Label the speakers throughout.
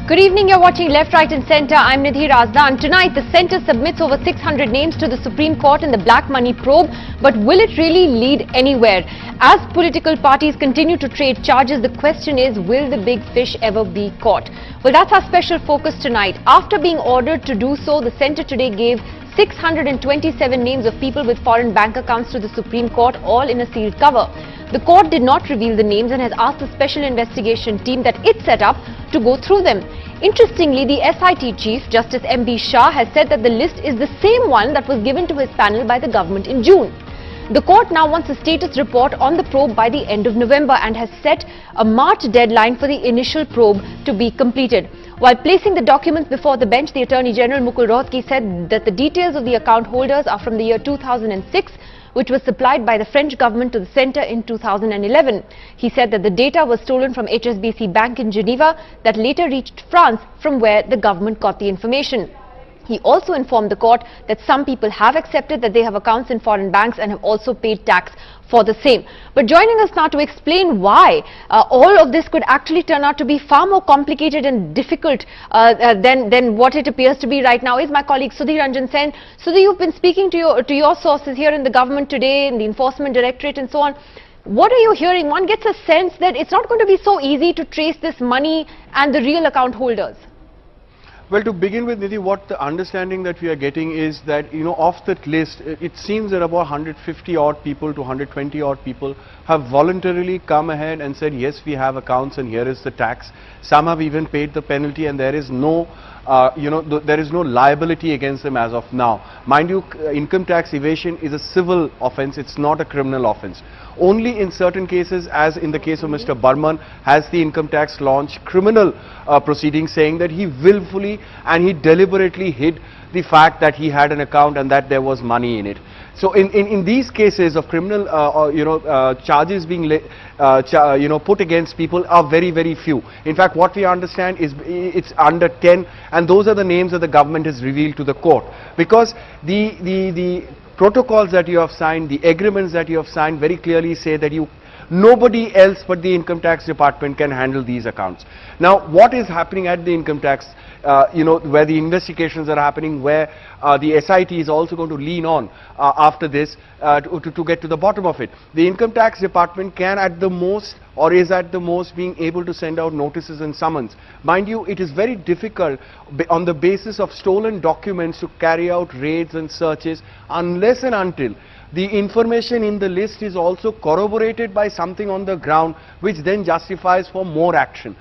Speaker 1: Good evening, you're watching Left, Right and Centre. I'm Nidhi Razdan. Tonight, the Centre submits over 600 names to the Supreme Court in the black money probe. But will it really lead anywhere? As political parties continue to trade charges, the question is, will the big fish ever be caught? Well, that's our special focus tonight. After being ordered to do so, the Centre today gave 627 names of people with foreign bank accounts to the Supreme Court, all in a sealed cover. The court did not reveal the names and has asked the special investigation team that it set up to go through them. Interestingly, the SIT chief, Justice M.B. Shah, has said that the list is the same one that was given to his panel by the government in June. The court now wants a status report on the probe by the end of November and has set a March deadline for the initial probe to be completed. While placing the documents before the bench, the Attorney General Mukul Rohatgi said that the details of the account holders are from the year 2006, which was supplied by the French government to the centre in 2011. He said that the data was stolen from HSBC Bank in Geneva that later reached France, from where the government got the information. He also informed the court that some people have accepted that they have accounts in foreign banks and have also paid tax for the same. But joining us now to explain why all of this could actually turn out to be far more complicated and difficult than what it appears to be right now is my colleague Sudhir Ranjan Sen. Sudhir, you've been speaking to your sources here in the government today, in the Enforcement Directorate and so on. What are you hearing? One gets a sense that it's not going to be so easy to trace this money and the real account holders.
Speaker 2: Well, to begin with, Nidhi, what the understanding that we are getting is that, off that list, it seems that about 150 odd people to 120 odd people have voluntarily come ahead and said, yes, we have accounts and here is the tax. Some have even paid the penalty and there is no, there is no liability against them as of now. Mind you, income tax evasion is a civil offence, it's not a criminal offence. Only in certain cases, as in the case of Mr. Burman, has the income tax launched criminal proceedings saying that he willfully and he deliberately hid the fact that he had an account and that there was money in it. So in these cases of criminal charges being put against people are very, very few. In fact, what we understand is it's under 10, and those are the names that the government has revealed to the court, because the protocols that you have signed, the agreements that you have signed very clearly say that nobody else but the income tax department can handle these accounts. Now, what is happening at the income tax, where the investigations are happening, where the SIT is also going to lean on after this to get to the bottom of it. The income tax department can at the most, or is at the most, being able to send out notices and summons. Mind you, it is very difficult on the basis of stolen documents to carry out raids and searches unless and until the information in the list is also corroborated by something on the ground, which then justifies for more action.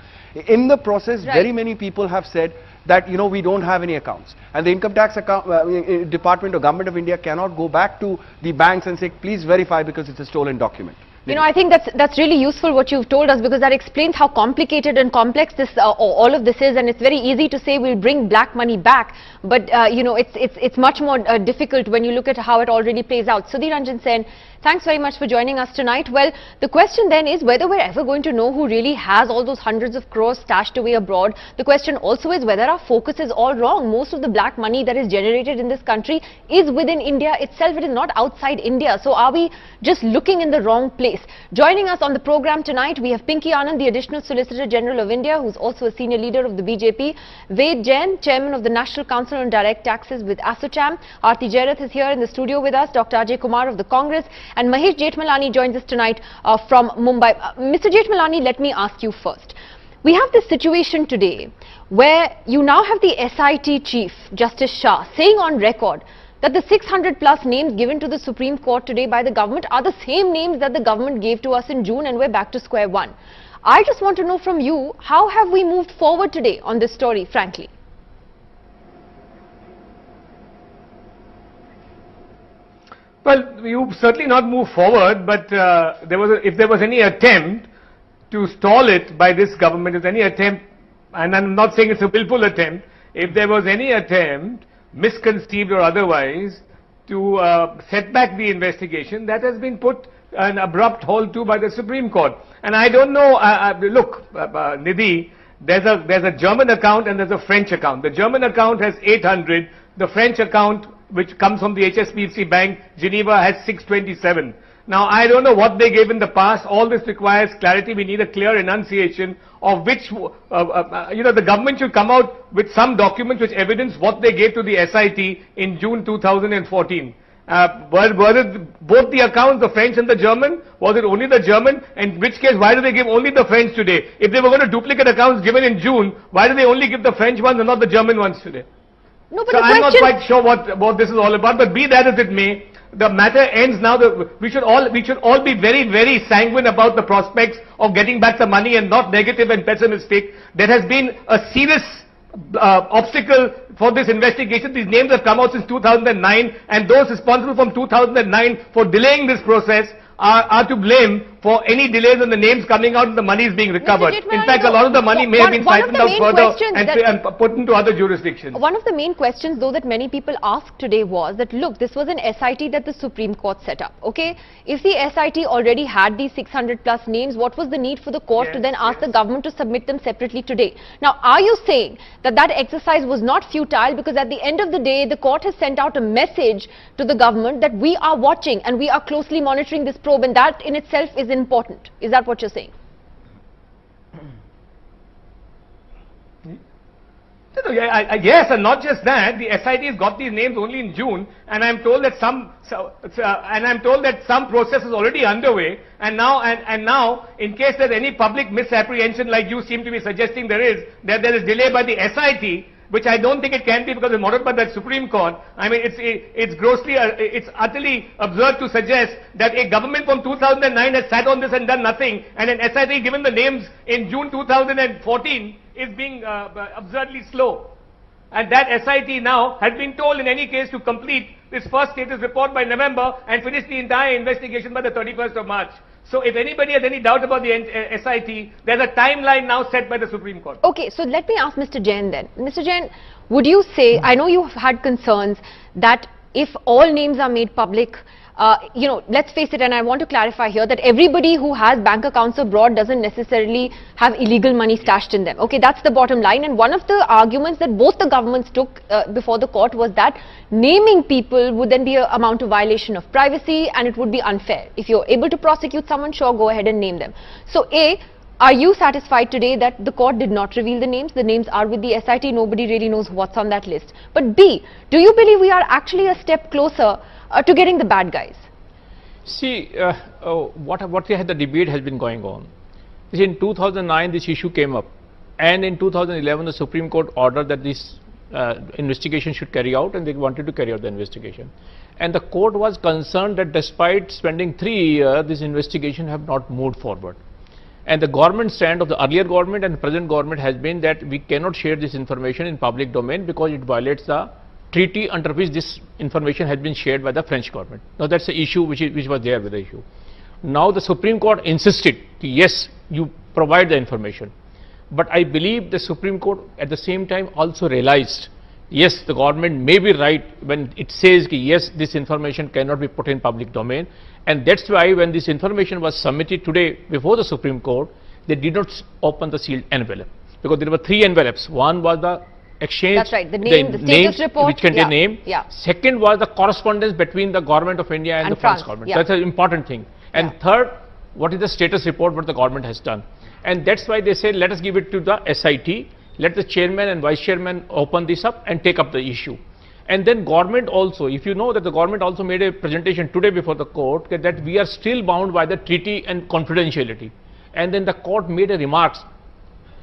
Speaker 2: In the process, very many people have said that, we don't have any accounts. And the income tax department or government of India cannot go back to the banks and say, please verify because it's a stolen document.
Speaker 1: I think that's really useful what you've told us, because that explains how complicated and complex this all of this is, and it's very easy to say we'll bring black money back, but it's much more difficult when you look at how it already plays out. Sudhir Ranjan Sen, thanks very much for joining us tonight. Well, the question then is whether we're ever going to know who really has all those hundreds of crores stashed away abroad. The question also is whether our focus is all wrong. Most of the black money that is generated in this country is within India itself. It is not outside India. So are we just looking in the wrong place? Joining us on the program tonight, we have Pinky Anand, the Additional Solicitor General of India, who's also a senior leader of the BJP. Ved Jain, Chairman of the National Council on Direct Taxes with ASSOCHAM. Aarti Jairath is here in the studio with us. Dr. Ajay Kumar of the Congress. And Mahesh Jethmalani joins us tonight from Mumbai. Mr. Jethmalani, let me ask you first. We have this situation today where you now have the SIT chief, Justice Shah, saying on record that the 600 plus names given to the Supreme Court today by the government are the same names that the government gave to us in June, and we're back to square one. I just want to know from you, how have we moved forward today on this story, frankly?
Speaker 3: Well, you certainly not move forward, but if there was any attempt to stall it by this government, if any attempt, and I'm not saying it's a willful attempt, if there was any attempt, misconceived or otherwise, to set back the investigation, that has been put an abrupt halt to by the Supreme Court. And I don't know, look, Nidhi, there's a German account and there's a French account. The German account has 800, the French account, which comes from the HSBC Bank, Geneva, has 627. Now, I don't know what they gave in the past. All this requires clarity. We need a clear enunciation of which, the government should come out with some documents which evidence what they gave to the SIT in June 2014. Were it both the accounts, the French and the German? Was it only the German? In which case, why do they give only the French today? If they were going to duplicate accounts given in June, why do they only give the French ones and not the German ones today?
Speaker 1: No, but
Speaker 3: so I'm not quite sure what this is all about, but be that as it may, the matter ends now. We should all be very, very sanguine about the prospects of getting back the money and not negative and pessimistic. There has been a serious obstacle for this investigation. These names have come out since 2009, and those responsible from 2009 for delaying this process are to blame for any delays in the names coming out and the money is being recovered. In fact, a lot of the money may have been siphoned out further and put into other jurisdictions.
Speaker 1: One of the main questions, though, that many people asked today was that, look, this was an SIT that the Supreme Court set up, okay? If the SIT already had these 600 plus names, what was the need for the court to then ask the government to submit them separately today? Now, are you saying that that exercise was not futile, because at the end of the day, the court has sent out a message to the government that we are watching and we are closely monitoring this probe, and that in itself is important? Is that what you're saying?
Speaker 3: Yes, and not just that. The SIT has got these names only in June, and I'm told that some process is already underway. And now, in case there's any public misapprehension, like you seem to be suggesting there is delay by the SIT, which I don't think it can be, because it's monitored by the Supreme Court. I mean, it's utterly absurd to suggest that a government from 2009 has sat on this and done nothing, and an SIT given the names in June 2014 is being absurdly slow. And that SIT now has been told in any case to complete this first status report by November and finish the entire investigation by the 31st of March. So if anybody has any doubt about the SIT, there's a timeline now set by the Supreme Court.
Speaker 1: Okay, so let me ask Mr. Jain then. Mr. Jain, would you say, I know you've had concerns that if all names are made public, let's face it, and I want to clarify here that everybody who has bank accounts abroad doesn't necessarily have illegal money stashed in them. Okay, that's the bottom line. And one of the arguments that both the governments took before the court was that naming people would then be an amount of violation of privacy, and it would be unfair. If you're able to prosecute someone, sure, go ahead and name them. So A, are you satisfied today that the court did not reveal the names? The names are with the SIT, nobody really knows what's on that list. But B, do you believe we are actually a step closer to getting the bad guys?
Speaker 4: See, what we had, the debate has been going on. In 2009, this issue came up, and in 2011, the Supreme Court ordered that this investigation should carry out, and they wanted to carry out the investigation. And the court was concerned that despite spending 3 years, this investigation have not moved forward. And the government stand of the earlier government and the present government has been that we cannot share this information in public domain because it violates the treaty under which this information has been shared by the French government. Now that's the issue which was there with the issue. Now the Supreme Court insisted, yes, you provide the information. But I believe the Supreme Court at the same time also realized, yes, the government may be right when it says, yes, this information cannot be put in public domain. And that's why when this information was submitted today before the Supreme Court, they did not open the sealed envelope. Because there were 3 envelopes. One was the exchange,
Speaker 1: that's right, the status report,
Speaker 4: which contain name. Second was the correspondence between the government of India and the French government. That's an important thing. And third, what is the status report what the government has done. And that's why they said, let us give it to the SIT, let the chairman and vice chairman open this up and take up the issue. And then government also, if you know that the government also made a presentation today before the court that we are still bound by the treaty and confidentiality. And then the court made a remarks,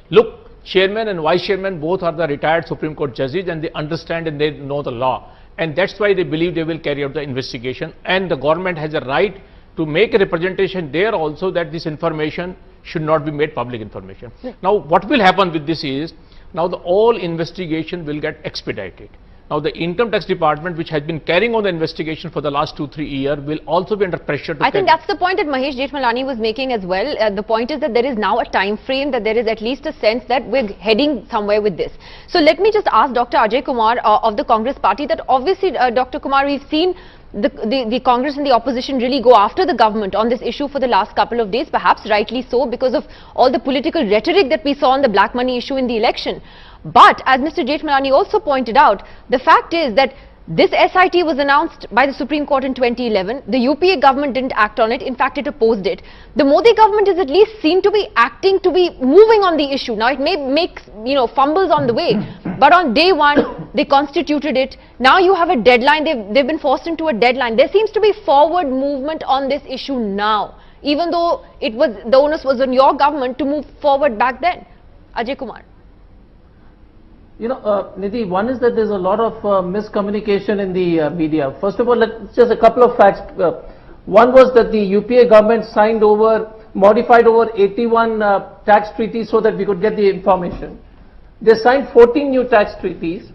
Speaker 4: look, chairman and vice chairman both are the retired Supreme Court judges and they understand and they know the law. And that's why they believe they will carry out the investigation. And the government has a right to make a representation there also that this information should not be made public information. Now what will happen with this is, now the all investigation will get expedited. Now the Income Tax Department, which has been carrying on the investigation for the last 2-3 years, will also be under pressure to
Speaker 1: I think that's the point that Mahesh Jethmalani was making as well. The point is that there is now a time frame, that there is at least a sense that we're heading somewhere with this. So let me just ask Dr. Ajay Kumar of the Congress party that obviously, Dr. Kumar, we've seen the Congress and the opposition really go after the government on this issue for the last couple of days, perhaps rightly so, because of all the political rhetoric that we saw on the black money issue in the election. But as Mr. Jethmalani also pointed out, the fact is that This SIT was announced by the Supreme Court in 2011. The UPA government didn't act on it. In fact, it opposed it. The Modi government is at least seen to be acting, to be moving on the issue. Now, it may make, fumbles on the way, but on day one, they constituted it. Now you have a deadline. They've been forced into a deadline. There seems to be forward movement on this issue now, even though the onus was on your government to move forward back then. Ajay Kumar.
Speaker 5: Nidhi, one is that there's a lot of miscommunication in the media. First of all, just a couple of facts. One was that the UPA government modified over 81 tax treaties so that we could get the information. They signed 14 new tax treaties.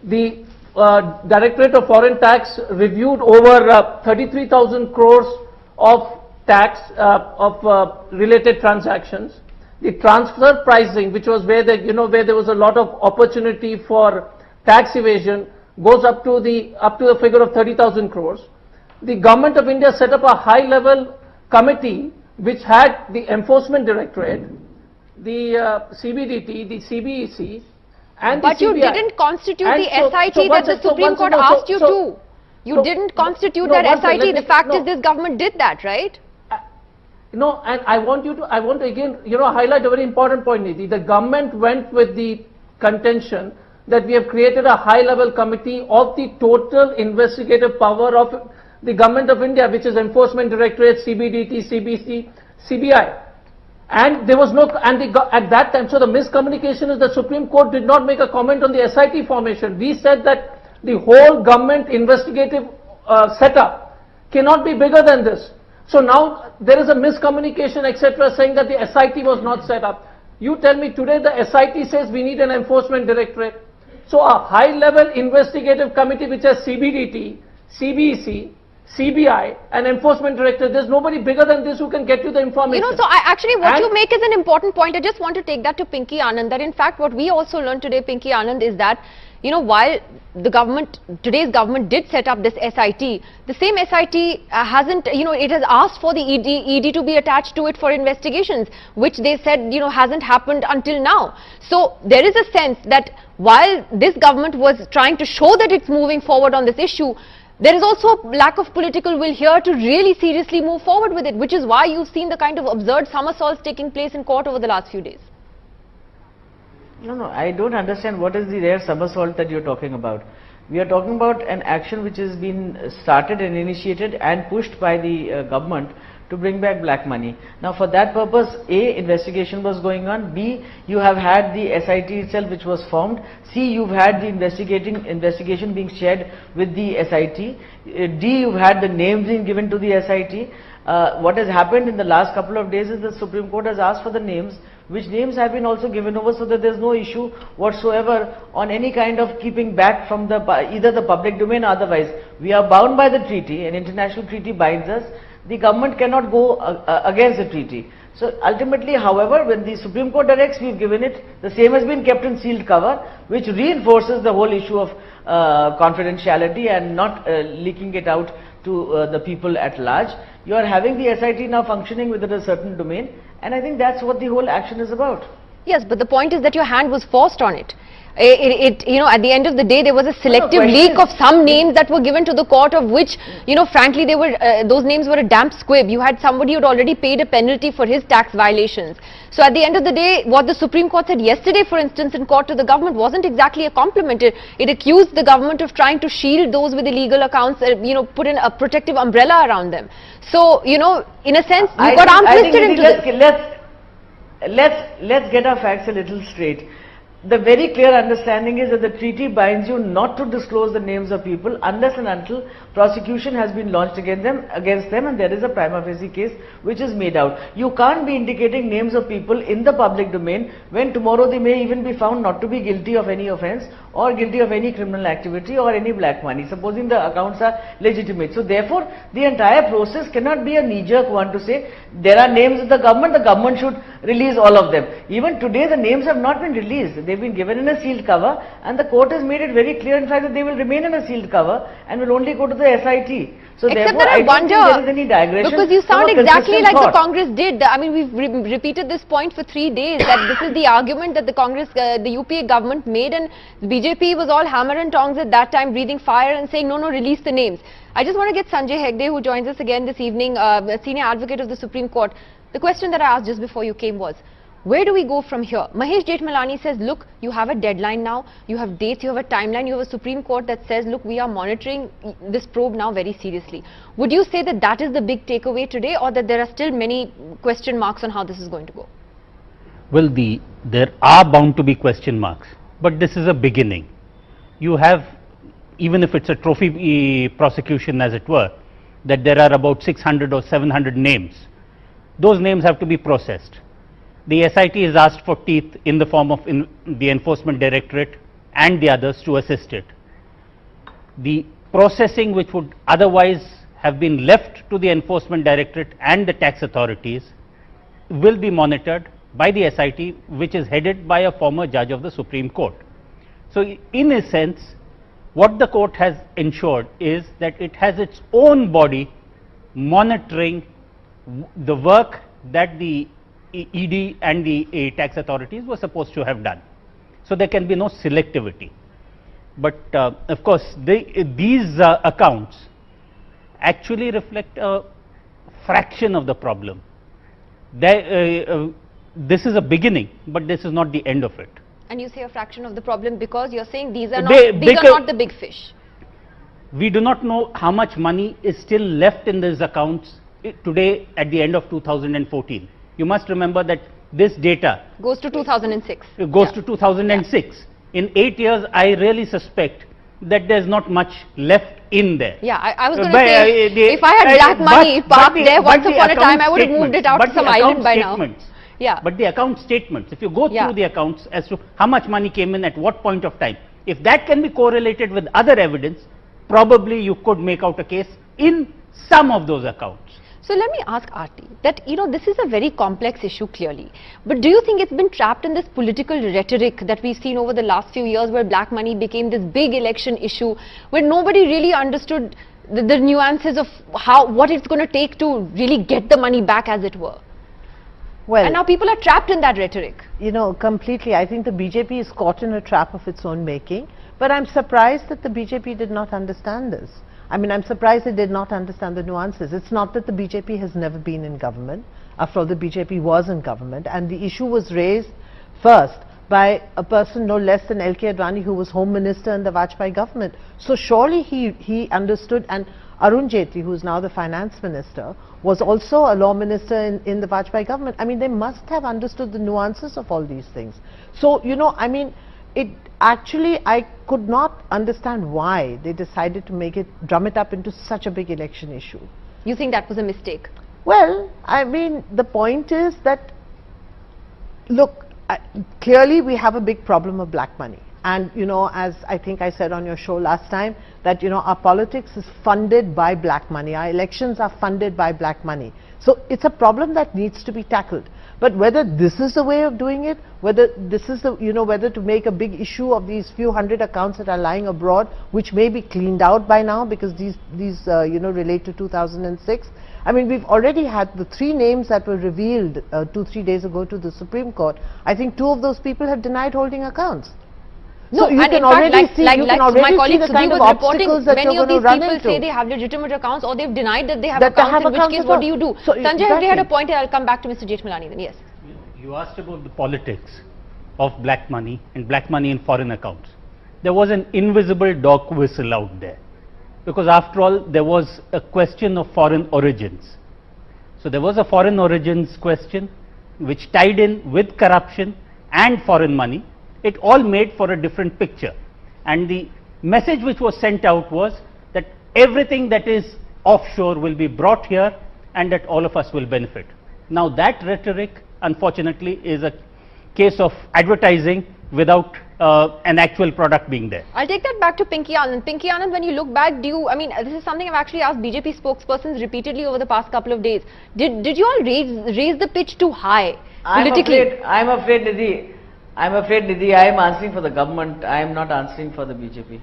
Speaker 5: The Directorate of Foreign Tax reviewed over 33,000 crores of tax related transactions. The transfer pricing, which was where there was a lot of opportunity for tax evasion, goes up to the figure of 30,000 crores. The Government of India set up a high-level committee which had the Enforcement Directorate, the CBDT, the CBEC, and
Speaker 1: but
Speaker 5: the CBI.
Speaker 1: You didn't constitute the SIT that the Supreme Court asked you to. You didn't constitute that SIT. The fact is, this government did that, right?
Speaker 5: No, and I want to again, highlight a very important point, Nidhi. The government went with the contention that we have created a high-level committee of the total investigative power of the Government of India, which is Enforcement Directorate, CBDT, CBC, CBI. And there was at that time, so the miscommunication is the Supreme Court did not make a comment on the SIT formation. We said that the whole government investigative setup cannot be bigger than this. So now there is a miscommunication, etc., saying that the SIT was not set up. You tell me today the SIT says we need an Enforcement Directorate. So a high-level investigative committee which has CBDT, CBEC, CBI and Enforcement Directorate, there's nobody bigger than this who can get you the information.
Speaker 1: So what you make is an important point. I just want to take that to Pinky Anand, that in fact what we also learned today, Pinky Anand, is that while today's government did set up this SIT, the same SIT hasn't, it has asked for the ED to be attached to it for investigations, which they said, hasn't happened until now. So there is a sense that while this government was trying to show that it's moving forward on this issue, there is also a lack of political will here to really seriously move forward with it, which is why you've seen the kind of absurd somersaults taking place in court over the last few days.
Speaker 6: No, I don't understand what is the rare somersault that you're talking about. We are talking about an action which has been started and initiated and pushed by the government to bring back black money. Now for that purpose, A, investigation was going on, B, you have had the SIT itself which was formed, C, you've had the investigation being shared with the SIT, D, you've had the names being given to the SIT. What has happened in the last couple of days is the Supreme Court has asked for the names, which names have been also given over, so that there is no issue whatsoever on any kind of keeping back from either the public domain or otherwise. We are bound by the treaty, an international treaty binds us. The government cannot go against the treaty. So ultimately, however, when the Supreme Court directs, we have given it, the same has been kept in sealed cover, which reinforces the whole issue of confidentiality and not leaking it out to the people at large. You are having the SIT now functioning within a certain domain, and I think that's what the whole action is about.
Speaker 1: Yes, but the point is that your hand was forced on it. At the end of the day, there was a selective leak of some names that were given to the court, of which, frankly, they were those names were a damp squib. You had somebody who'd already paid a penalty for his tax violations. So at the end of the day, what the Supreme Court said yesterday, for instance, in court to the government wasn't exactly a compliment. It accused the government of trying to shield those with illegal accounts, put in a protective umbrella around them. So, in a sense, you got arm twisted into this.
Speaker 6: Let's get our facts a little straight. The very clear understanding is that the treaty binds you not to disclose the names of people unless and until prosecution has been launched against them and there is a prima facie case which is made out. You can't be indicating names of people in the public domain when tomorrow they may even be found not to be guilty of any offence or guilty of any criminal activity or any black money, supposing the accounts are legitimate. So therefore, the entire process cannot be a knee-jerk one to say there are names of the government should release all of them. Even today the names have not been released. They've been given in a sealed cover, and the court has made it very clear in fact that they will remain in a sealed cover and will only go to the SIT. So
Speaker 1: except
Speaker 6: therefore,
Speaker 1: that I wonder,
Speaker 6: don't think there is any digression,
Speaker 1: because you sound exactly like
Speaker 6: thought.
Speaker 1: the Congress did. I mean, we've repeated this point for 3 days, that this is the argument that the UPA government made, and BJP BJP was all hammer and tongs at that time, breathing fire and saying, no, release the names. I just want to get Sanjay Hegde, who joins us again this evening, a senior advocate of the Supreme Court. The question that I asked just before you came was, where do we go from here? Mahesh Jethmalani says, look, you have a deadline now, you have dates, you have a timeline, you have a Supreme Court that says, look, we are monitoring this probe now very seriously. Would you say that that is the big takeaway today, or that there are still many question marks on how this is going to go?
Speaker 7: Well, there are bound to be question marks, but this is a beginning. You have, even if it's a trophy prosecution as it were, that there are about 600 or 700 names. Those names have to be processed. The SIT is asked for teeth in the form of the Enforcement Directorate and the others to assist it. The processing which would otherwise have been left to the Enforcement Directorate and the tax authorities will be monitored by the SIT, which is headed by a former judge of the Supreme Court. So in a sense, what the court has ensured is that it has its own body monitoring the work that the ED and the tax authorities were supposed to have done. So there can be no selectivity. But of course, these accounts actually reflect a fraction of the problem. This is a beginning, but this is not the end of it.
Speaker 1: And you say a fraction of the problem because you're saying these are not the big fish.
Speaker 7: We do not know how much money is still left in these accounts today at the end of 2014. You must remember that this data
Speaker 1: goes to 2006.
Speaker 7: It goes to 2006. Yeah. In 8 years, I really suspect that there's not much left in there.
Speaker 1: Yeah, I was going to say, if I had black money parked there once upon a time, I would have moved it out to some island by now. Yeah.
Speaker 7: But the account statements, if you go through the accounts as to how much money came in at what point of time, if that can be correlated with other evidence, probably you could make out a case in some of those accounts.
Speaker 1: So let me ask Aarti that, this is a very complex issue clearly, but do you think it's been trapped in this political rhetoric that we've seen over the last few years, where black money became this big election issue, where nobody really understood the nuances of what it's going to take to really get the money back, as it were?
Speaker 8: Well,
Speaker 1: and now people are trapped in that rhetoric.
Speaker 8: Completely. I think the BJP is caught in a trap of its own making, but I'm surprised that the BJP did not understand this. I mean, I'm surprised they did not understand the nuances. It's not that the BJP has never been in government. After all, the BJP was in government, and the issue was raised first by a person no less than L.K. Advani, who was Home Minister in the Vajpayee government. So surely he understood, and Arun Jaitley, who is now the Finance Minister, was also a Law Minister in the Vajpayee government. I mean, they must have understood the nuances of all these things. So, I mean, I could not understand why they decided to drum it up into such a big election issue.
Speaker 1: You think that was a mistake?
Speaker 8: Well, I mean, the point is that, look, clearly we have a big problem of black money. And, as I think I said on your show last time, that, our politics is funded by black money. Our elections are funded by black money. So it's a problem that needs to be tackled. But whether this is the way of doing it, whether this is the, whether to make a big issue of these few hundred accounts that are lying abroad, which may be cleaned out by now because these relate to 2006. I mean, we've already had the 3 names that were revealed 2-3 days ago to the Supreme Court. I think 2 of those people have denied holding accounts.
Speaker 1: No,
Speaker 8: so you can already see, my colleague Sudhi was reporting,
Speaker 1: many of these people say they have legitimate accounts, or they've denied that they have accounts, in which case what do you do? So Sanjay Hegde had a point, and I'll come back to Mr. Jethmalani then. Yes.
Speaker 7: You asked about the politics of black money and black money in foreign accounts. There was an invisible dog whistle out there, because after all there was a question of foreign origins. So there was a foreign origins question which tied in with corruption and foreign money. It all made for a different picture, and the message which was sent out was that everything that is offshore will be brought here and that all of us will benefit. Now that rhetoric, unfortunately, is a case of advertising without an actual product being there.
Speaker 1: I'll take that back to Pinky Anand. Pinky Anand, when you look back, this is something I've actually asked BJP spokespersons repeatedly over the past couple of days. Did you all raise the pitch too high politically?
Speaker 6: I'm afraid, Nidhi, I am answering for the government. I am not answering for the BJP.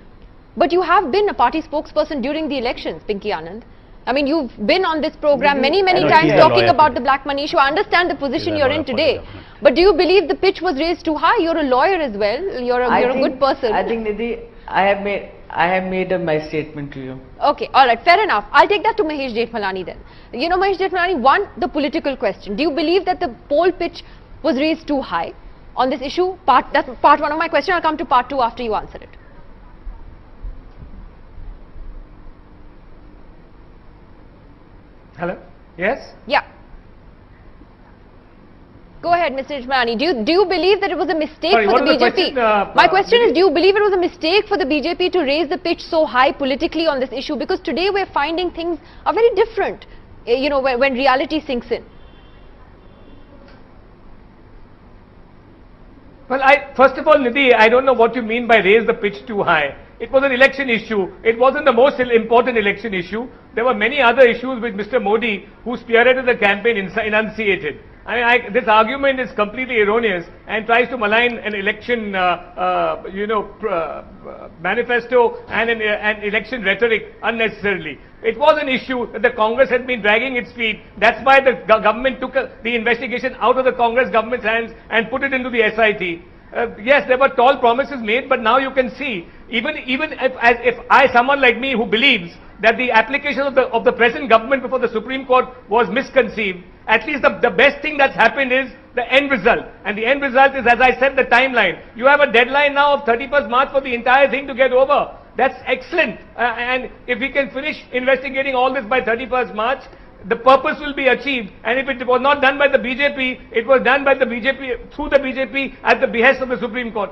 Speaker 1: But you have been a party spokesperson during the elections, Pinky Anand. I mean, you've been on this program many times talking about the black money issue. I understand the position you're in today. But do you believe the pitch was raised too high? You're a lawyer as well. You're a good person.
Speaker 6: I think, Nidhi, I have made my statement to you.
Speaker 1: Okay, all right, fair enough. I'll take that to Mahesh Jethmalani then. You know, Mahesh Jethmalani, one, the political question. Do you believe that the poll pitch was raised too high on this issue? That's part one of my question. I'll come to part two after you answer it.
Speaker 3: Hello? Yes?
Speaker 1: Yeah. Go ahead, Mr. Jethmalani. Do you believe that it was a mistake
Speaker 3: Sorry,
Speaker 1: for
Speaker 3: what
Speaker 1: the
Speaker 3: was the
Speaker 1: BJP?
Speaker 3: question,
Speaker 1: My question is,
Speaker 3: Nidhi?
Speaker 1: do you believe it was a mistake for the BJP to raise the pitch so high politically on this issue? Because today we're finding things are very different, you know, when reality sinks in.
Speaker 3: Well, first of all, Nidhi, I don't know what you mean by raise the pitch too high. It was an election issue. It wasn't the most important election issue. There were many other issues which Mr. Modi, who spearheaded the campaign, enunciated. I mean, this argument is completely erroneous and tries to malign an election, manifesto and an election rhetoric unnecessarily. It was an issue that the Congress had been dragging its feet. That's why the government took the investigation out of the Congress government's hands and put it into the SIT. Yes, there were tall promises made, but now you can see, even if someone like me who believes that the application of the present government before the Supreme Court was misconceived, at least the best thing that's happened is the end result. And the end result is, as I said, the timeline. You have a deadline now of 31st March for the entire thing to get over. That's excellent. And if we can finish investigating all this by 31st March, the purpose will be achieved. And if it was not done by the BJP, it was done by the BJP, through the BJP, at the behest of the Supreme Court.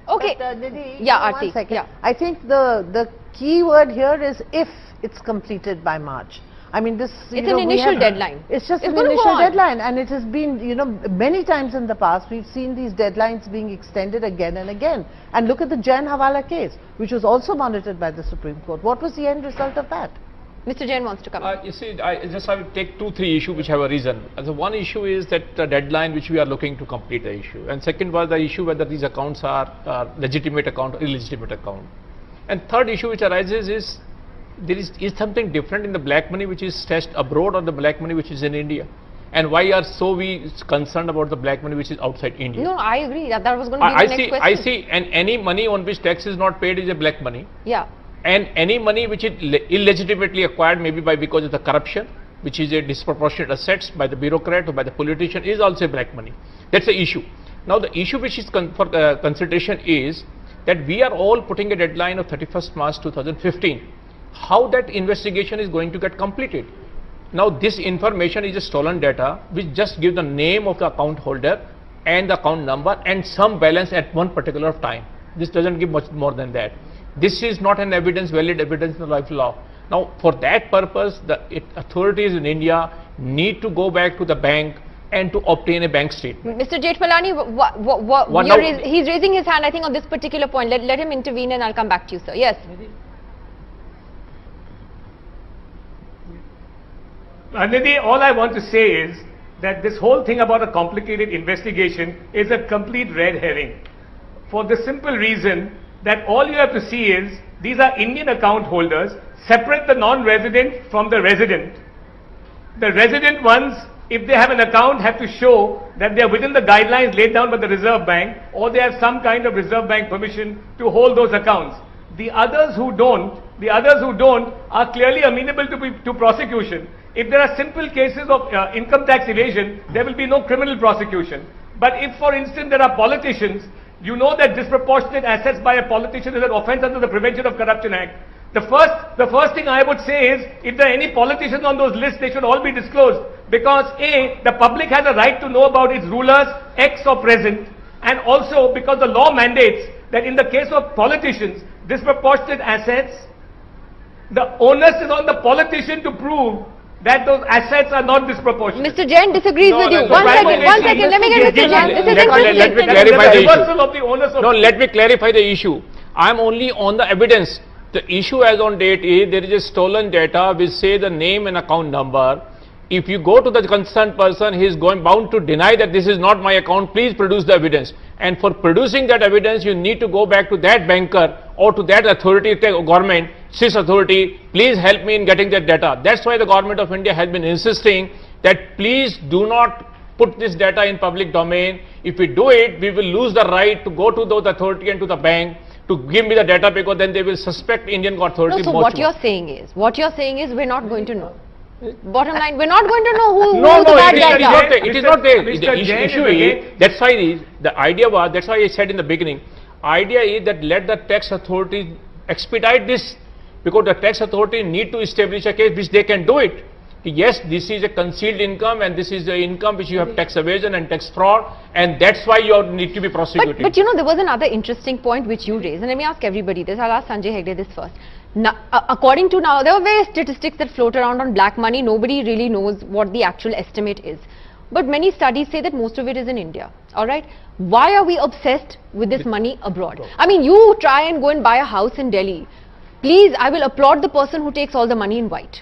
Speaker 1: Okay.
Speaker 8: But, Nidhi,
Speaker 1: yeah,
Speaker 8: one
Speaker 1: Aarti.
Speaker 8: second.
Speaker 1: Yeah.
Speaker 8: I think the key word here is if it's completed by March. I mean, this.
Speaker 1: It's an initial deadline.
Speaker 8: It's just
Speaker 1: It's
Speaker 8: an
Speaker 1: gonna go
Speaker 8: initial
Speaker 1: on.
Speaker 8: deadline, and it has been, you know, many times in the past we've seen these deadlines being extended again and again. And look at the Jain Hawala case, which was also monitored by the Supreme Court. What was the end result of that?
Speaker 1: Mr. Jain wants to come in.
Speaker 4: You see, I will take 2-3 issues which have a reason. The one issue is that the deadline which we are looking to complete the issue, and second was the issue whether these accounts are legitimate account or illegitimate account. And third issue which arises is there is something different in the black money which is stashed abroad or the black money which is in India, and why are we concerned about the black money which is outside India?
Speaker 1: No, I agree. That was going to be the next question.
Speaker 4: I see, and any money on which tax is not paid is a black money.
Speaker 1: Yeah.
Speaker 4: And any money which is illegitimately acquired, maybe because of the corruption, which is a disproportionate assets by the bureaucrat or by the politician, is also black money. That's the issue. Now the issue which is for consideration is that we are all putting a deadline of 31st March 2015. How that investigation is going to get completed? Now this information is a stolen data which just gives the name of the account holder and the account number and some balance at one particular time. This doesn't give much more than that. This is not an evidence, valid evidence in the life law. Now, for that purpose, the authorities in India need to go back to the bank and to obtain a bank statement.
Speaker 1: Mr. Jethmalani, he's raising his hand, I think, on this particular point. Let him intervene and I'll come back to you, sir. Yes.
Speaker 3: Nidhi, all I want to say is that this whole thing about a complicated investigation is a complete red herring. For the simple reason that all you have to see is these are Indian account holders, separate the non-resident from the resident. The resident ones, if they have an account, have to show that they are within the guidelines laid down by the Reserve Bank, or they have some kind of Reserve Bank permission to hold those accounts. The others who don't are clearly amenable to prosecution. If there are simple cases of income tax evasion, there will be no criminal prosecution. But if, for instance, there are politicians, you know that disproportionate assets by a politician is an offence under the Prevention of Corruption Act. The first thing I would say is, if there are any politicians on those lists, they should all be disclosed. Because A, the public has a right to know about its rulers, ex or present, and also because the law mandates that in the case of politicians, disproportionate assets, the onus is on the politician to prove that those assets are not disproportionate.
Speaker 1: Mr. Jain disagrees with you. One second, let me get Mr. Jain.
Speaker 4: Let me clarify the issue.
Speaker 3: No,
Speaker 4: let me clarify the issue. I am only on the evidence. The issue as on date is there is a stolen data which say the name and account number. If you go to the concerned person, he is bound to deny that this is not my account. Please produce the evidence. And for producing that evidence, you need to go back to that banker or to that authority, government, CIS authority. Please help me in getting that data. That's why the government of India has been insisting that please do not put this data in public domain. If we do it, we will lose the right to go to the authority and to the bank to give me the data, because then they will suspect Indian authority.
Speaker 1: No, so
Speaker 4: much
Speaker 1: what
Speaker 4: more.
Speaker 1: you're saying is we're not going to know. Bottom line, we're not going to know who
Speaker 4: No,
Speaker 1: the
Speaker 4: no,
Speaker 1: bad
Speaker 4: it
Speaker 1: guys
Speaker 4: is
Speaker 1: are.
Speaker 4: not there. It is not there.
Speaker 3: Mr.
Speaker 4: The
Speaker 3: Jain is
Speaker 4: issue
Speaker 3: again-
Speaker 4: is, that's why the idea was, that's why I said in the beginning, idea is that let the tax authorities expedite this, because the tax authority need to establish a case which they can do it. Yes, this is a concealed income and this is the income which you have tax evasion and tax fraud, and that's why you need to be prosecuted.
Speaker 1: But you know, there was another interesting point which you raised, and let me ask everybody this. I'll ask Sanjay Hegde this first. Now, according to now, there are various statistics that float around on black money. Nobody really knows what the actual estimate is. But many studies say that most of it is in India. All right. Why are we obsessed with this money abroad? I mean, you try and go and buy a house in Delhi. Please, I will applaud the person who takes all the money in white.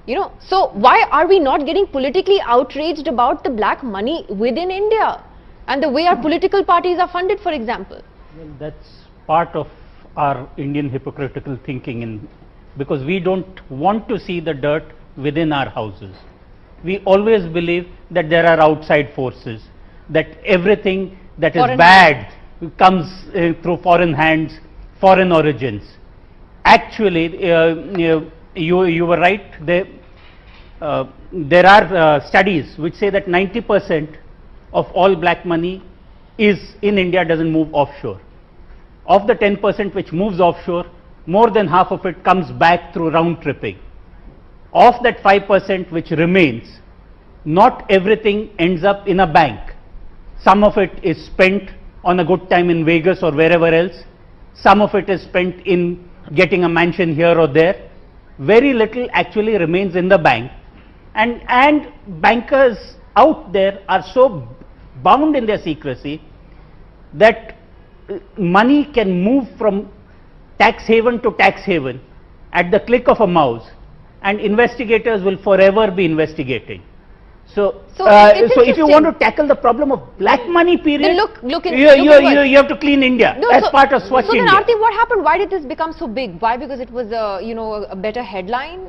Speaker 1: You know, so why are we not getting politically outraged about the black money within India and the way our political parties are funded, for example?
Speaker 7: Well, that's part of our Indian hypocritical thinking, because we don't want to see the dirt within our houses. We always believe that there are outside forces, that everything that is
Speaker 1: Foreign
Speaker 7: bad comes through foreign hands, foreign origins. Actually, you were right. There are studies which say that 90% of all black money is in India, doesn't move offshore. Of the 10% which moves offshore, more than half of it comes back through round tripping. Of that 5% which remains, not everything ends up in a bank. Some of it is spent on a good time in Vegas or wherever else. Some of it is spent in getting a mansion here or there. Very little actually remains in the bank, and bankers out there are so bound in their secrecy that money can move from tax haven to tax haven at the click of a mouse, and investigators will forever be investigating. So
Speaker 1: it's
Speaker 7: if you
Speaker 1: interesting.
Speaker 7: want to tackle the problem of black money period,
Speaker 1: Then look
Speaker 7: you have to clean India.
Speaker 1: No,
Speaker 7: That's part of Swachh
Speaker 1: so then,
Speaker 7: India.
Speaker 1: Aarti, what happened? Why did this become so big? Why? Because it was a better headline?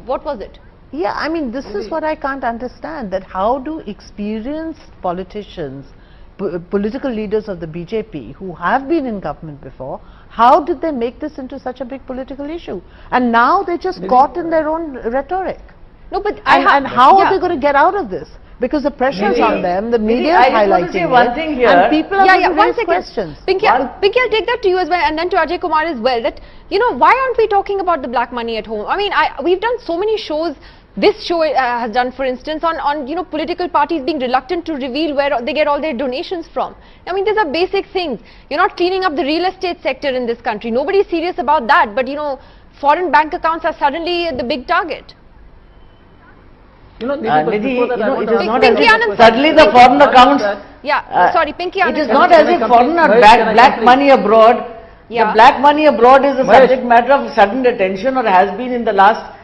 Speaker 1: What was it?
Speaker 8: Yeah, I mean, this is what I can't understand, that how do experienced politicians, political leaders of the BJP who have been in government before, how did they make this into such a big political issue? And now they're just caught in their own rhetoric.
Speaker 1: No, but
Speaker 8: And how are they going to get out of this? Because the pressure is on them, the media is
Speaker 6: I just want to
Speaker 8: highlighting
Speaker 6: say one
Speaker 8: it,
Speaker 6: thing here.
Speaker 8: and people are going to
Speaker 1: one
Speaker 8: raise
Speaker 1: second.
Speaker 8: questions.
Speaker 1: Pinky, I'll take that to you as well, and then to Ajay Kumar as well. That, you know, why aren't we talking about the black money at home? I mean, we've done so many shows. This show has done, for instance, on political parties being reluctant to reveal where they get all their donations from. I mean, these are basic things. You're not cleaning up the real estate sector in this country. Nobody's serious about that. But foreign bank accounts are suddenly the big target.
Speaker 6: Nidhi,
Speaker 5: before that, I want
Speaker 6: it
Speaker 5: to
Speaker 6: is
Speaker 5: ask
Speaker 6: not
Speaker 5: you
Speaker 6: as
Speaker 1: Pinky
Speaker 6: if
Speaker 1: Anand,
Speaker 6: suddenly the foreign accounts.
Speaker 1: Yeah, sorry, Pinky Anand.
Speaker 6: It is not as if foreign or black money abroad.
Speaker 1: Yeah.
Speaker 6: The black money abroad is a subject matter of sudden attention, or has been in the last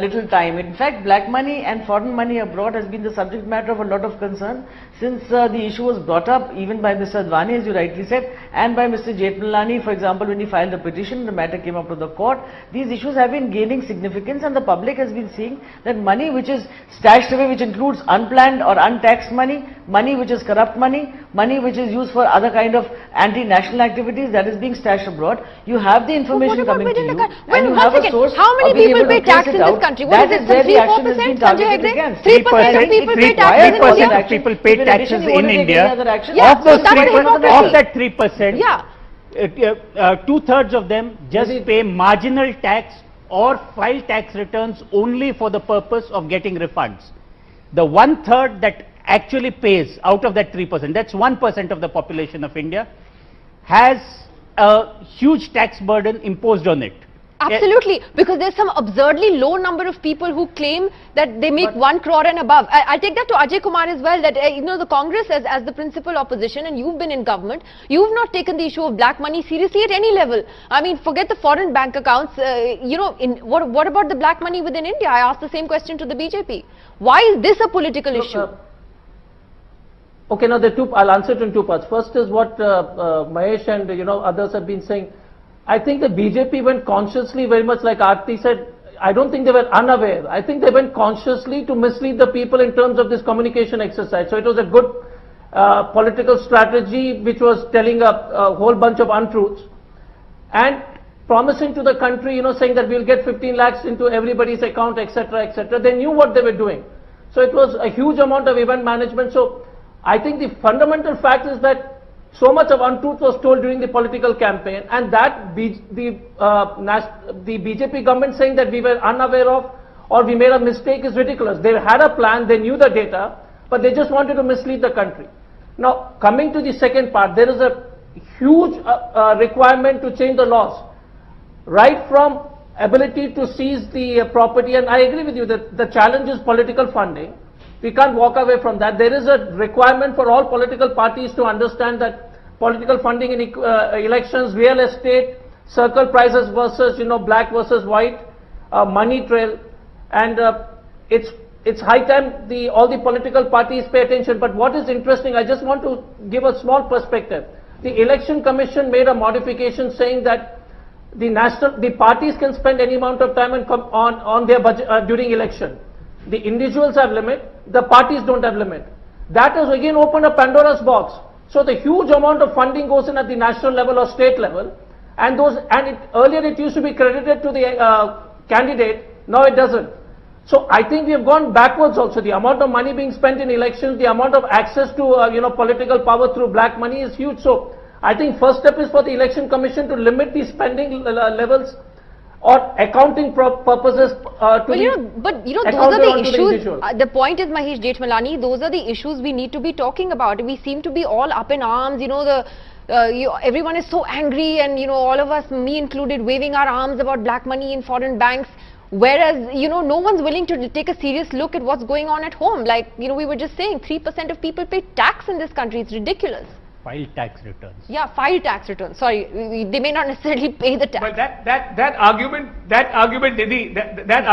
Speaker 6: little time. In fact, black money and foreign money abroad has been the subject matter of a lot of concern since the issue was brought up even by Mr. Advani, as you rightly said, and by Mr. Jethmalani, for example, when he filed the petition, the matter came up to the court. These issues have been gaining significance, and the public has been seeing that money which is stashed away, which includes unplanned or untaxed money, money which is corrupt money, money which is used for other kind of anti-national activities, that is being stashed abroad. You have the information coming to you, and you have a source.
Speaker 1: How many people pay tax in this country? What is it, some 3-4%? Sanjay Hegde? 3% of people pay taxes in India?
Speaker 7: 3% of people pay taxes in India.
Speaker 1: Yeah,
Speaker 7: Of those
Speaker 1: so that's hypocrisy.
Speaker 7: of that 3%,
Speaker 1: Yeah.
Speaker 7: 2/3 of them just pay marginal tax or file tax returns only for the purpose of getting refunds. The 1/3 that actually pays out of that 3%, that's 1% of the population of India, has a huge tax burden imposed on it.
Speaker 1: Absolutely, because there's some absurdly low number of people who claim that they make 1 crore and above. I'll take that to Ajay Kumar as well, that the Congress as the principal opposition, and you've been in government, you've not taken the issue of black money seriously at any level. I mean, forget the foreign bank accounts, what about the black money within India? I asked the same question to the BJP. Why is this a political issue?
Speaker 5: Okay, now I'll answer it in two parts. First is what Mahesh and others have been saying. I think the BJP went consciously, very much like Aarti said, I don't think they were unaware. I think they went consciously to mislead the people in terms of this communication exercise. So it was a good political strategy which was telling a whole bunch of untruths and promising to the country, saying that we'll get 15 lakhs into everybody's account, etc., etc. They knew what they were doing. So it was a huge amount of event management. So I think the fundamental fact is that so much of untruth was told during the political campaign, and that the BJP government saying that we were unaware of or we made a mistake is ridiculous. They had a plan, they knew the data, but they just wanted to mislead the country. Now, coming to the second part, there is a huge requirement to change the laws, right from ability to seize the property, and I agree with you that the challenge is political funding. We can't walk away from that. There is a requirement for all political parties to understand that political funding in elections, real estate, circle prices versus, black versus white, money trail, and it's high time all the political parties pay attention. But what is interesting, I just want to give a small perspective. The Election Commission made a modification saying that the parties can spend any amount of time on their budget during election. The individuals have limit, the parties don't have limit. That has again opened a Pandora's box. So the huge amount of funding goes in at the national level or state level, and earlier it used to be credited to the candidate, now it doesn't. So I think we have gone backwards also. The amount of money being spent in elections, the amount of access to political power through black money is huge. So I think first step is for the Election Commission to limit the spending levels or accounting purposes
Speaker 1: those are the issues. The point is, Mahesh Jethmalani, those are the issues we need to be talking about. We seem to be all up in arms, everyone is so angry, and all of us, me included, waving our arms about black money in foreign banks, whereas no one's willing to take a serious look at what's going on at home. Like we were just saying, 3% of people pay tax in this country. It's ridiculous.
Speaker 7: File tax returns. Yeah,
Speaker 1: file tax returns. Sorry, they may not necessarily pay the tax.
Speaker 3: But that argument, Nidhi, that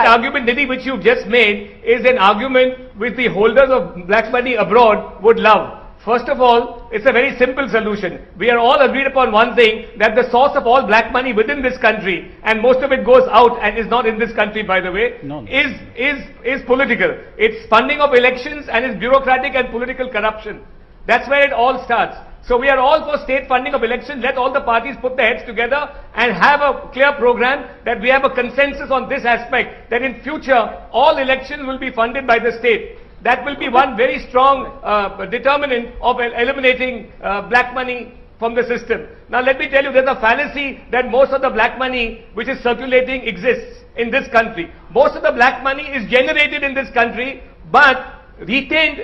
Speaker 3: argument, Nidhi, which you've just made, is an argument which the holders of black money abroad would love. First of all, it's a very simple solution. We are all agreed upon one thing, that the source of all black money within this country, and most of it goes out and is not in this country, by the way, is political. It's funding of elections and it's bureaucratic and political corruption. That's where it all starts. So we are all for state funding of elections. Let all the parties put their heads together and have a clear program that we have a consensus on this aspect, that in future all elections will be funded by the state. That will be one very strong determinant of eliminating black money from the system. Now let me tell you, there's a fallacy that most of the black money which is circulating exists in this country. Most of the black money is generated in this country, but retained,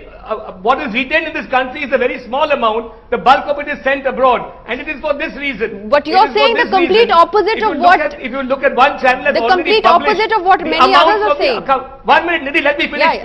Speaker 3: what is retained in this country is a very small amount. The bulk of it is sent abroad, and it is for this reason.
Speaker 1: But you are saying the complete opposite of what...
Speaker 3: If you look at one channel that's already
Speaker 1: published... The complete opposite of what many others are saying.
Speaker 3: 1 minute, Nidhi, let me finish.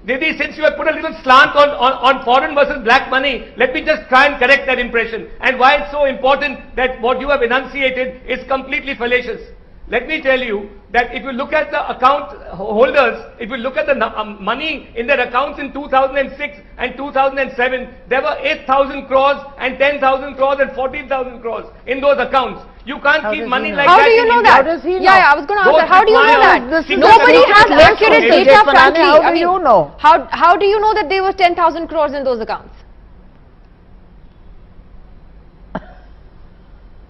Speaker 3: Nidhi, since you have put a little slant on foreign versus black money, let me just try and correct that impression. And why it's so important that what you have enunciated is completely fallacious. Let me tell you that if you look at the account holders, if you look at the money in their accounts in 2006 and 2007, there were 8,000 crores and 10,000 crores and 14,000 crores in those accounts. You can't keep money like that.
Speaker 1: How do you know that?
Speaker 8: How does he know?
Speaker 1: Yeah, I was going to ask that. How do you know that? Nobody has accurate data, frankly.
Speaker 8: How do you know?
Speaker 1: How do you know that there was 10,000 crores in those accounts?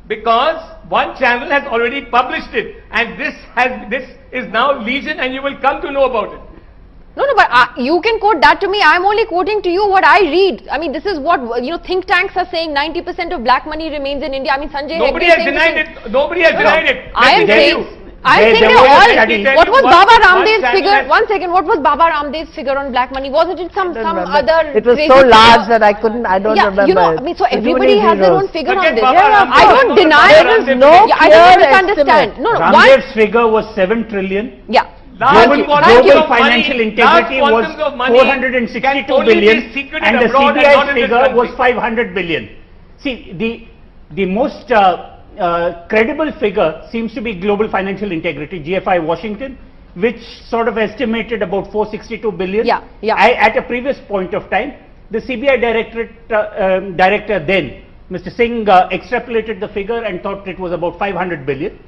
Speaker 3: Because one channel has already published it, and this is now legion, and you will come to know about it.
Speaker 1: No, but you can quote that to me. I'm only quoting to you what I read. I mean, this is what think tanks are saying. 90% of black money remains in India. I mean, Sanjay.
Speaker 3: Nobody has denied it. Nobody has denied it.
Speaker 1: I am saying. I think they all. What was Baba Ramdev's figure? 1 second. What was Baba Ramdev's figure on black money? Wasn't it some other?
Speaker 8: It was so large that I couldn't. I don't remember.
Speaker 1: I mean, so everybody has their own figure on this.
Speaker 3: I
Speaker 1: don't deny.
Speaker 8: There is no
Speaker 1: I don't misunderstand. No,
Speaker 7: Ramdev's figure was 7 trillion.
Speaker 1: Yeah.
Speaker 7: Global financial integrity was 462 billion, and the CBI figure was 500 billion. See, the most credible figure seems to be global financial integrity, GFI Washington, which sort of estimated about 462 billion.
Speaker 1: Yeah.
Speaker 7: At a previous point of time, the CBI director then Mr. Singh extrapolated the figure and thought it was about 500 billion.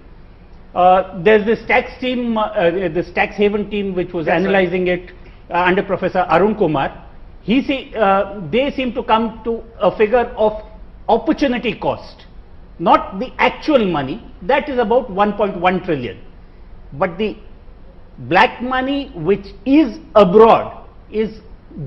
Speaker 7: There's this tax team, this tax haven team which was analyzing it under Professor Arun Kumar. They seem to come to a figure of opportunity cost, not the actual money. That is about 1.1 trillion. But the black money which is abroad is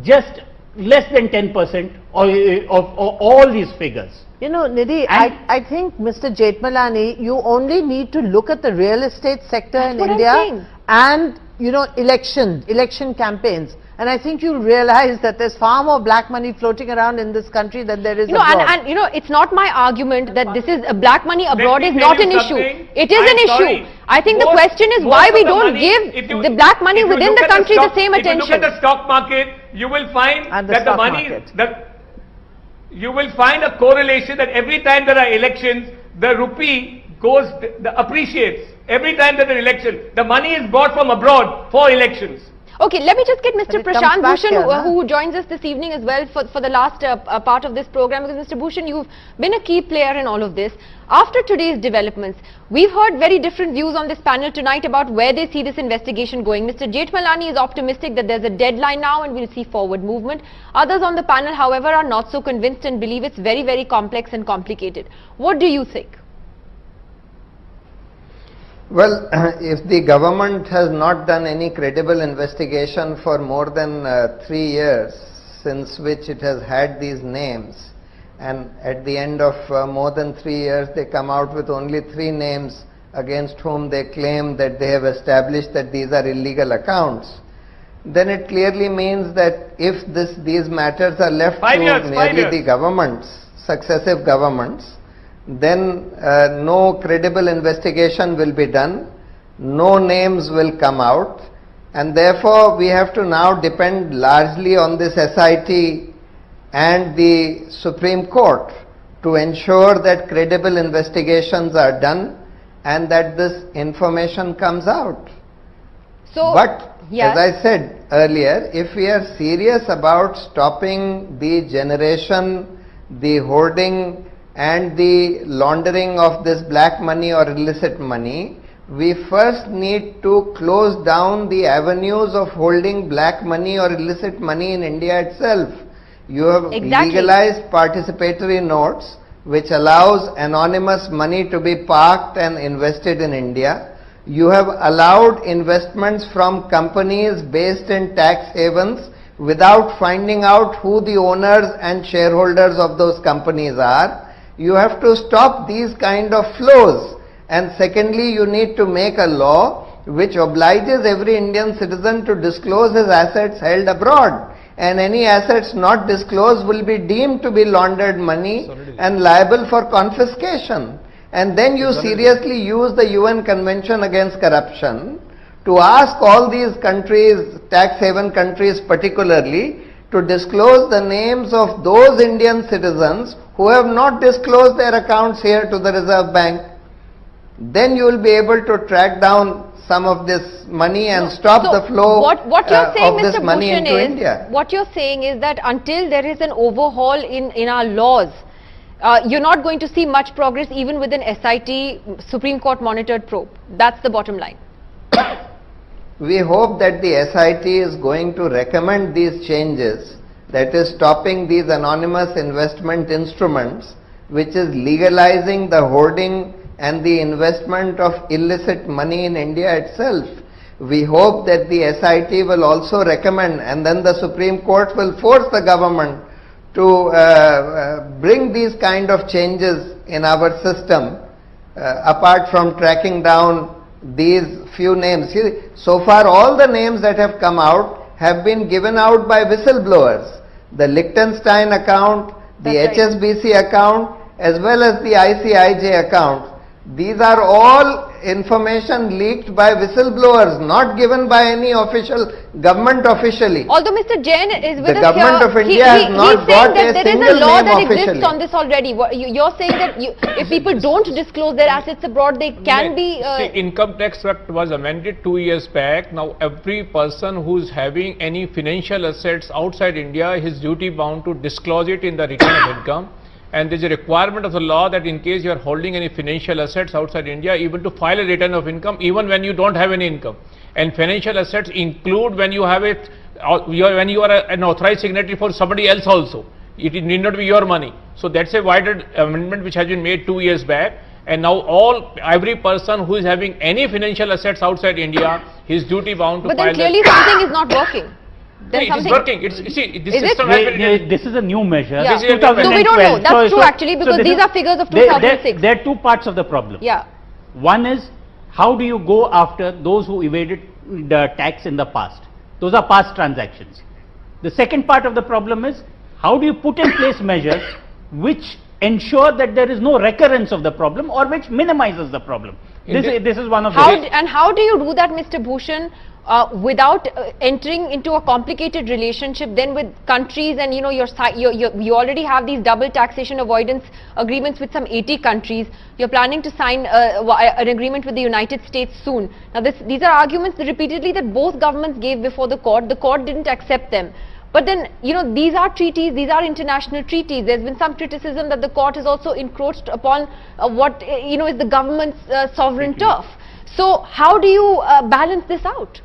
Speaker 7: just less than 10% of all these figures.
Speaker 8: You know, Nidhi, I think Mr. Jethmalani, you only need to look at the real estate sector in India and, you know, election campaigns. And I think you'll realize that there's far more black money floating around in this country than there is abroad.
Speaker 1: And you know, it's not my argument that this is black money abroad is not an issue. It is an issue. I think the question is why we don't give the black money within the country the same attention.
Speaker 3: If you look at the stock market, you will find that the money, you will find a correlation that every time there are elections, the rupee appreciates. Every time there is an election, the money is brought from abroad for elections.
Speaker 1: Okay, let me just get Mr. Prashant Bhushan, who joins us this evening as well for the last part of this program, because Mr. Bhushan, you've been a key player in all of this. After today's developments, we've heard very different views on this panel tonight about where they see this investigation going. Mr. Jethmalani is optimistic that there's a deadline now and we'll see forward movement. Others on the panel, however, are not so convinced and believe it's very, very complex and complicated. What do you think?
Speaker 9: Well, if the government has not done any credible investigation for more than 3 years, since which it has had these names, and at the end of more than 3 years they come out with only 3 names against whom they claim that they have established that these are illegal accounts, then it clearly means that if these matters are left to merely the governments, successive governments, then no credible investigation will be done, no names will come out, and therefore we have to now depend largely on this SIT and the Supreme Court to ensure that credible investigations are done and that this information comes out.
Speaker 1: So,
Speaker 9: but as I said earlier, if we are serious about stopping the generation, the hoarding and the laundering of this black money or illicit money, we first need to close down the avenues of holding black money or illicit money in India itself. You have legalized participatory notes, which allows anonymous money to be parked and invested in India. You have allowed investments from companies based in tax havens without finding out who the owners and shareholders of those companies are. You have to stop these kind of flows. And secondly, you need to make a law which obliges every Indian citizen to disclose his assets held abroad. And any assets not disclosed will be deemed to be laundered money and liable for confiscation. And then you seriously use the UN Convention Against Corruption to ask all these countries, tax haven countries particularly, to disclose the names of those Indian citizens who have not disclosed their accounts here to the Reserve Bank. Then you will be able to track down some of this money and stop the flow
Speaker 1: what you're saying,
Speaker 9: of this
Speaker 1: Mr.
Speaker 9: money
Speaker 1: Bhushan,
Speaker 9: into India.
Speaker 1: What you're saying is that until there is an overhaul in our laws, you're not going to see much progress even with an SIT, Supreme Court monitored probe. That's the bottom line.
Speaker 9: We hope that the SIT is going to recommend these changes, that is stopping these anonymous investment instruments, which is legalizing the hoarding and the investment of illicit money in India itself. We hope that the SIT will also recommend, and then the Supreme Court will force the government to bring these kind of changes in our system, apart from tracking down these few names. So far all the names that have come out have been given out by whistleblowers. The Liechtenstein account, the HSBC account, as well as the ICIJ account. These are all information leaked by whistleblowers, not given by any official government officially.
Speaker 1: Although Mr. Jain is with us here,
Speaker 9: the government of India has not got a single name officially.
Speaker 1: There is a law that exists on this already. You're saying that if people don't disclose their assets abroad, they can be...
Speaker 4: See, Income Tax Act was amended 2 years back. Now every person who's having any financial assets outside India is duty bound to disclose it in the return of income. and there's a requirement of the law that in case you are holding any financial assets outside India, even to file a return of income, even when you don't have any income. And financial assets include when you have it, when you are an authorized signatory for somebody else also. It need not be your money. So that's a wider amendment which has been made 2 years back. And now every person who is having any financial assets outside India, he is duty bound to
Speaker 1: but
Speaker 4: file.
Speaker 1: But then clearly something is not working.
Speaker 4: Then it is working. See, this system has been.
Speaker 7: This is a new measure.
Speaker 1: Yeah.
Speaker 7: This is 2012.
Speaker 1: So we don't know. That's true actually, because these are figures of 2006.
Speaker 7: There are two parts of the problem.
Speaker 1: Yeah.
Speaker 7: One is, how do you go after those who evaded the tax in the past? Those are past transactions. The second part of the problem is, how do you put in place measures which ensure that there is no recurrence of the problem or which minimizes the problem? This is one of the ways.
Speaker 1: And how do you do that, Mr. Bhushan, without entering into a complicated relationship then with countries, and you already have these double taxation avoidance agreements with some 80 countries. You're planning to sign an agreement with the United States soon. Now these are arguments repeatedly that both governments gave before the court. The court didn't accept them. But then, these are treaties, these are international treaties. There's been some criticism that the court has also encroached upon what, is the government's sovereign turf. So how do you balance this out?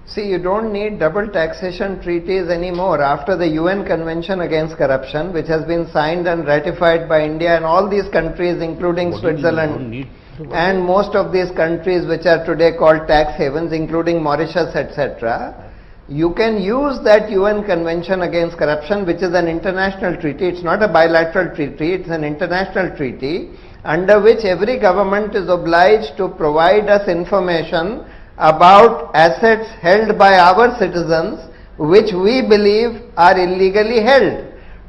Speaker 9: See, you don't need double taxation treaties anymore after the UN Convention Against Corruption, which has been signed and ratified by India and all these countries, including Switzerland and most of these countries which are today called tax havens, including Mauritius, etc. You can use that UN Convention Against Corruption, which is an international treaty. It's not a bilateral treaty, it's an international treaty under which every government is obliged to provide us information about assets held by our citizens which we believe are illegally held.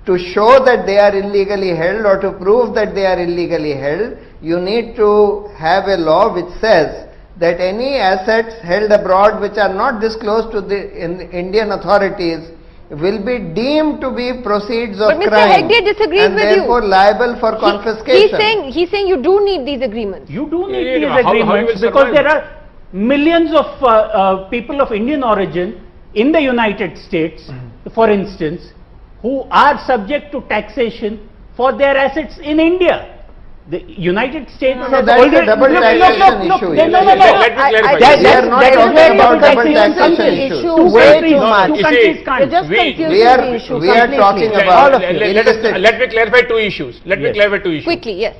Speaker 9: To show that they are illegally held or to prove that they are illegally held, you need to have a law which says that any assets held abroad which are not disclosed to the Indian authorities will be deemed to be proceeds of crime.
Speaker 1: But Mr. Hegde disagrees
Speaker 9: and
Speaker 1: with you.
Speaker 9: therefore liable for confiscation.
Speaker 1: He's saying you do need these agreements.
Speaker 7: You do need these agreements because there are millions of people of Indian origin in the United States, for instance, who are subject to taxation for their assets in India. The United States
Speaker 9: has already... double taxation issue.
Speaker 4: Let me clarify.
Speaker 9: We are not talking about double taxation issue.
Speaker 7: Two countries can't.
Speaker 8: Just confusing the issue.
Speaker 9: We are talking about...
Speaker 4: Let me clarify two issues.
Speaker 1: Quickly, yes.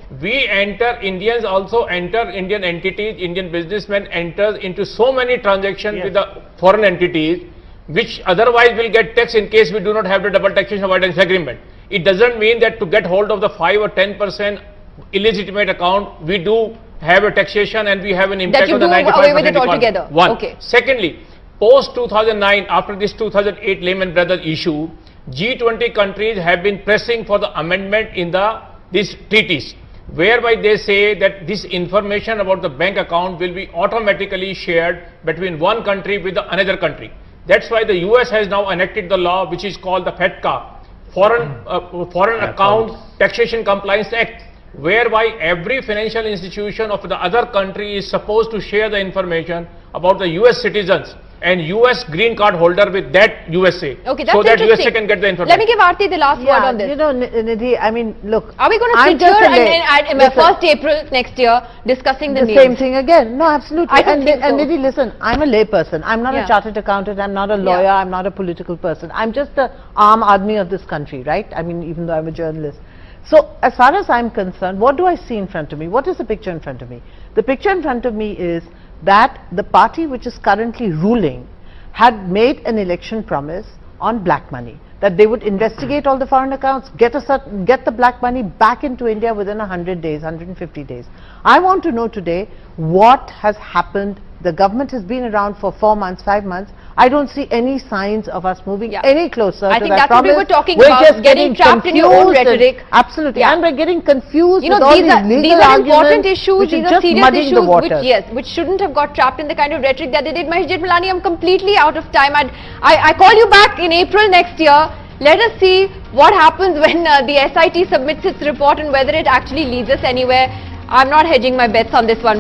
Speaker 4: Indians also enter Indian entities, Indian businessmen enters into so many transactions with the foreign entities which otherwise will get taxed in case we do not have the double taxation avoidance agreement. It doesn't mean that to get hold of the 5 or 10% illegitimate account, we do have a taxation and we have an impact on the 95%
Speaker 1: that you do away with it altogether.
Speaker 4: One.
Speaker 1: Okay.
Speaker 4: Secondly, post 2009, after this 2008 Lehman Brothers issue, G20 countries have been pressing for the amendment in these treaties, whereby they say that this information about the bank account will be automatically shared between one country with another country. That's why the US has now enacted the law which is called the FATCA, Foreign Account Taxation Compliance Act, whereby every financial institution of the other country is supposed to share the information about the US citizens and US green card holder with that USA.
Speaker 1: Okay, that's
Speaker 4: so that
Speaker 1: interesting.
Speaker 4: USA can get the information.
Speaker 1: Let me give Aarti the last word on this.
Speaker 8: Nidhi, I mean, look.
Speaker 1: Are we going to sit here and 1st April next year discussing the names?
Speaker 8: Same thing again? No, absolutely.
Speaker 1: I don't think so.
Speaker 8: And Nidhi, listen, I'm a lay person. I'm not a chartered accountant. I'm not a lawyer. I'm not a political person. I'm just the arm admi of this country, right? I mean, even though I'm a journalist. So, as far as I'm concerned, what do I see in front of me? What is the picture in front of me? The picture in front of me is that the party which is currently ruling had made an election promise on black money, that they would investigate all the foreign accounts, get the black money back into India within 100 days, 150 days. I want to know today what has happened. The government has been around for 4 months, 5 months. I don't see any signs of us moving any closer
Speaker 1: I
Speaker 8: to
Speaker 1: think
Speaker 8: that
Speaker 1: that's
Speaker 8: promise.
Speaker 1: what we were talking
Speaker 8: We're
Speaker 1: about,
Speaker 8: just
Speaker 1: getting trapped in your own rhetoric.
Speaker 8: Absolutely. And we're getting confused with all
Speaker 1: these are important issues, these are serious issues which shouldn't have got trapped in the kind of rhetoric that they did. Mahesh Jethmalani, I'm completely out of time. I call you back in April next year. Let us see what happens when the SIT submits its report and whether it actually leads us anywhere. I'm not hedging my bets on this one.